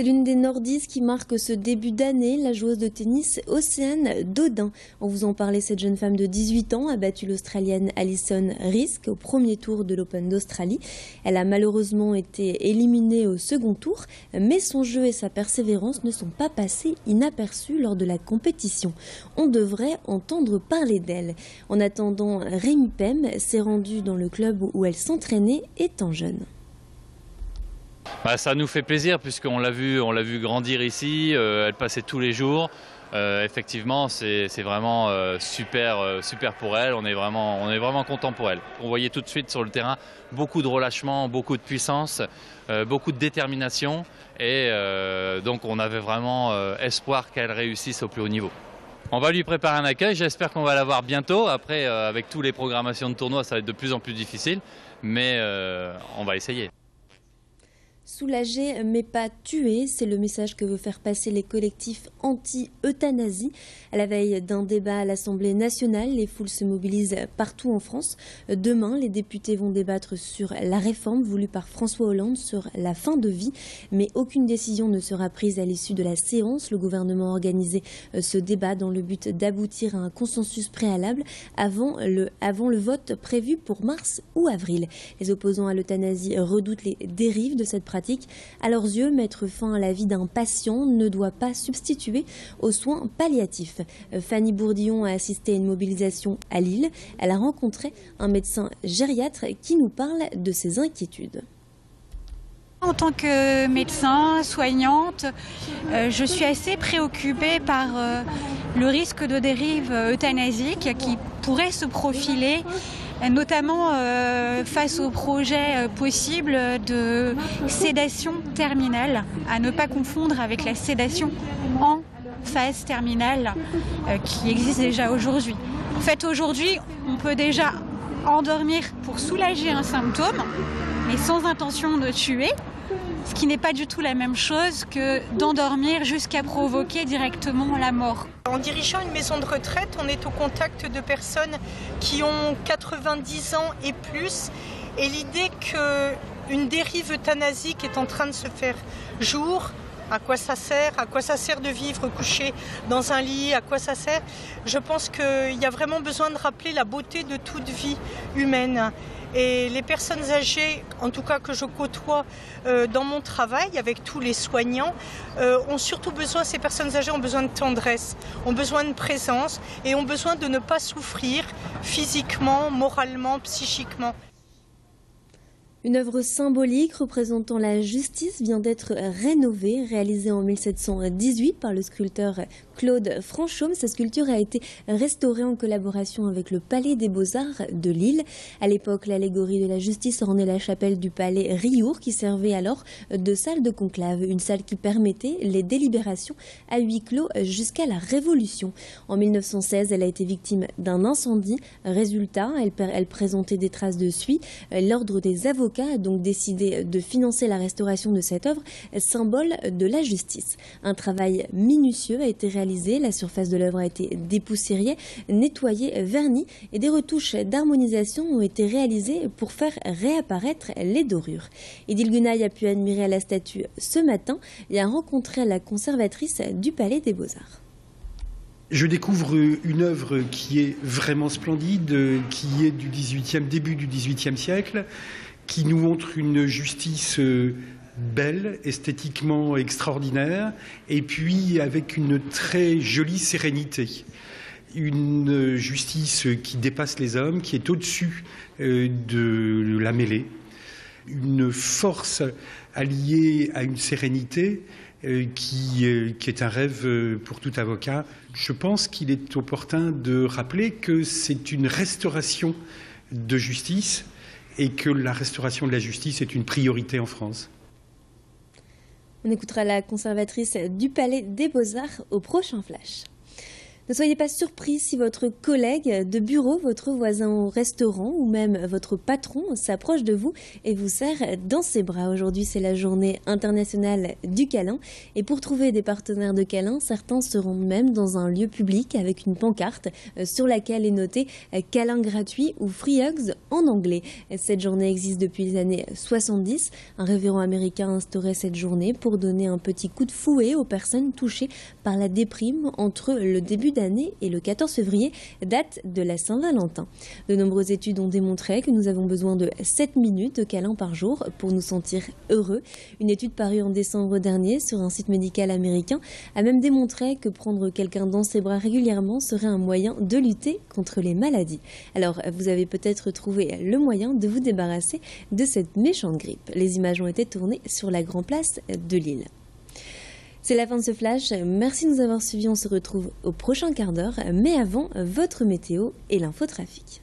C'est l'une des nordistes qui marque ce début d'année, la joueuse de tennis Océane Dodin. On vous en parlait, cette jeune femme de 18 ans a battu l'Australienne Alison Riske au premier tour de l'Open d'Australie. Elle a malheureusement été éliminée au second tour, mais son jeu et sa persévérance ne sont pas passés inaperçus lors de la compétition. On devrait entendre parler d'elle. En attendant, Rémi Pem s'est rendue dans le club où elle s'entraînait étant jeune. Ça nous fait plaisir puisqu'on l'a vu grandir ici, elle passait tous les jours. Effectivement, c'est vraiment super pour elle, on est vraiment content pour elle. On voyait tout de suite sur le terrain beaucoup de relâchement, beaucoup de puissance, beaucoup de détermination et donc on avait vraiment espoir qu'elle réussisse au plus haut niveau. On va lui préparer un accueil, j'espère qu'on va la voir bientôt. Après, avec toutes les programmations de tournois, ça va être de plus en plus difficile, mais on va essayer. Soulager mais pas tuer, c'est le message que veut faire passer les collectifs anti-euthanasie. À la veille d'un débat à l'Assemblée nationale, les foules se mobilisent partout en France. Demain, les députés vont débattre sur la réforme voulue par François Hollande sur la fin de vie. Mais aucune décision ne sera prise à l'issue de la séance. Le gouvernement a organisé ce débat dans le but d'aboutir à un consensus préalable avant le vote prévu pour mars ou avril. Les opposants à l'euthanasie redoutent les dérives de cette pratique. À leurs yeux, mettre fin à la vie d'un patient ne doit pas substituer aux soins palliatifs. Fanny Bourdillon a assisté à une mobilisation à Lille. Elle a rencontré un médecin gériatre qui nous parle de ses inquiétudes. En tant que médecin, soignante, je suis assez préoccupée par le risque de dérive euthanasique qui pourrait se profiler, notamment face au projet possible de sédation terminale, à ne pas confondre avec la sédation en phase terminale qui existe déjà aujourd'hui. En fait, aujourd'hui, on peut déjà endormir pour soulager un symptôme, mais sans intention de tuer, ce qui n'est pas du tout la même chose que d'endormir jusqu'à provoquer directement la mort. En dirigeant une maison de retraite, on est au contact de personnes qui ont 90 ans et plus. Et l'idée qu'une dérive euthanasique est en train de se faire jour, à quoi ça sert? À quoi ça sert de vivre couché dans un lit? À quoi ça sert? Je pense qu'il y a vraiment besoin de rappeler la beauté de toute vie humaine. Et les personnes âgées, en tout cas que je côtoie dans mon travail avec tous les soignants, ont surtout besoin, ces personnes âgées ont besoin de tendresse, ont besoin de présence et ont besoin de ne pas souffrir physiquement, moralement, psychiquement. Une œuvre symbolique représentant la justice vient d'être rénovée, réalisée en 1718 par le sculpteur Claude Franchaume. Sa sculpture a été restaurée en collaboration avec le Palais des Beaux-Arts de Lille. À l'époque, l'allégorie de la justice ornait la chapelle du palais Riour qui servait alors de salle de conclave, une salle qui permettait les délibérations à huis clos jusqu'à la Révolution. En 1916, elle a été victime d'un incendie. Résultat, elle présentait des traces de suie. L'ordre des avocats a donc décidé de financer la restauration de cette œuvre, symbole de la justice. Un travail minutieux a été réalisé, la surface de l'œuvre a été dépoussiérée, nettoyée, vernie et des retouches d'harmonisation ont été réalisées pour faire réapparaître les dorures. Idil Gunaï a pu admirer la statue ce matin et a rencontré la conservatrice du Palais des Beaux-Arts. Je découvre une œuvre qui est vraiment splendide, qui est du début du XVIIIe siècle, qui nous montre une justice belle, esthétiquement extraordinaire, et puis avec une très jolie sérénité. Une justice qui dépasse les hommes, qui est au-dessus de la mêlée. Une force alliée à une sérénité qui est un rêve pour tout avocat. Je pense qu'il est opportun de rappeler que c'est une restauration de justice et que la restauration de la justice est une priorité en France. On écoutera la conservatrice du Palais des Beaux-Arts au prochain Flash. Ne soyez pas surpris si votre collègue de bureau, votre voisin au restaurant ou même votre patron s'approche de vous et vous serre dans ses bras. Aujourd'hui, c'est la journée internationale du câlin. Et pour trouver des partenaires de câlin, certains se rendent même dans un lieu public avec une pancarte sur laquelle est noté « câlin gratuit » ou « free hugs » en anglais. Cette journée existe depuis les années 70. Un révérend américain a instauré cette journée pour donner un petit coup de fouet aux personnes touchées par la déprime entre le début d'année et le 14 février, date de la Saint-Valentin. De nombreuses études ont démontré que nous avons besoin de 7 minutes de câlin par jour pour nous sentir heureux. Une étude parue en décembre dernier sur un site médical américain a même démontré que prendre quelqu'un dans ses bras régulièrement serait un moyen de lutter contre les maladies. Alors, vous avez peut-être trouvé le moyen de vous débarrasser de cette méchante grippe. Les images ont été tournées sur la Grand Place de Lille. C'est la fin de ce flash. Merci de nous avoir suivis. On se retrouve au prochain quart d'heure. Mais avant, votre météo et l'infotrafic.